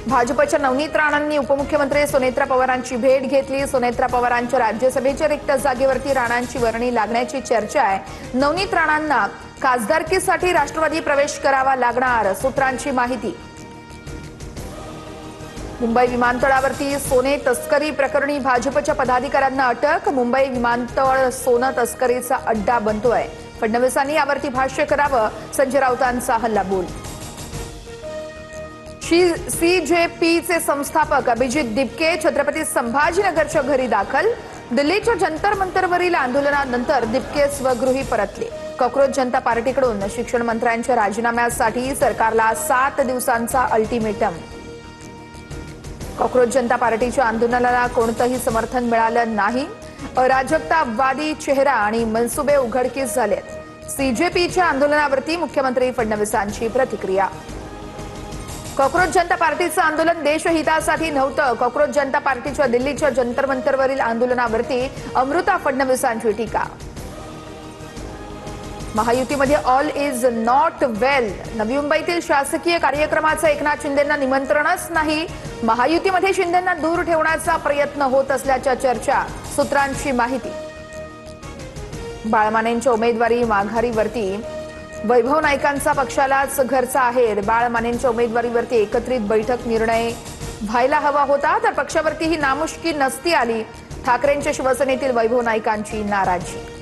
भाजपच्या नवनीत राणांनी उपमुख्यमंत्री सुनेत्रा पवारांची भेट घेतली। सुनेत्रा पवारांच्या राज्यसभेच्या रिक्त जागेवरती राणांची वर्णी लागण्याची चर्चा आहे। नवनीत राणांना खासदारकीसाठी राष्ट्रवादी प्रवेश करावा लागणार, सूत्रांची माहिती। मुंबई विमानतळावरती सोने तस्करी प्रकरणी भाजपच्या पदाधिकाऱ्यांना अटक। मुंबई विमानतळ सोनं तस्करीचा अड्डा बनतोय। फडणवीसांनी यावरती भाष्य करावं, संजय राऊतांचा हल्लाबोल। सीजेपीचे संस्थापक अभिजित दिपके छत्रपती संभाजीनगरच्या घरी दाखल। दिल्लीच्या जंतर मंतरवरील आंदोलनानंतर दिपके स्वगृही परतले। कॉक्रोच जनता पार्टीकडून शिक्षण मंत्र्यांच्या राजीनाम्यासाठी सरकारला 7 दिवसांचा अल्टिमेटम। कॉक्रोच जनता पार्टीच्या आंदोलनाला कोणतंही समर्थन मिळालं नाही। अराजकतावादी चेहरा आणि मनसुबे उघडकीस झालेत। सीजेपीच्या आंदोलनावरती मुख्यमंत्री फडणवीसांची प्रतिक्रिया। कॉक्रोच जनता पार्टीचं आंदोलन देशहितासाठी नव्हतं। कॉक्रोच जनता पार्टीच्या दिल्लीच्या जंतर मंतरवरील आंदोलनावरती अमृता फडणवीसांची टीका। महायुतीमध्ये ऑल इज नॉट वेल। नवी मुंबईतील शासकीय कार्यक्रमाचं एकनाथ शिंदेंना निमंत्रणच नाही। महायुतीमध्ये शिंदेंना दूर ठेवण्याचा प्रयत्न होत असल्याच्या चर्चा, सूत्रांची माहिती। बाळमानेंच्या उमेदवारी माघारीवरती वैभव नाईकांचा पक्षालाच घरचा आहेर। बाळमानेंच्या उमेदवारीवरती एकत्रित बैठक निर्णय व्हायला हवा होता, तर पक्षावरती ही नामुष्की नसती आली। ठाकरेंच्या शिवसेनेतील वैभव नाईकांची नाराजी।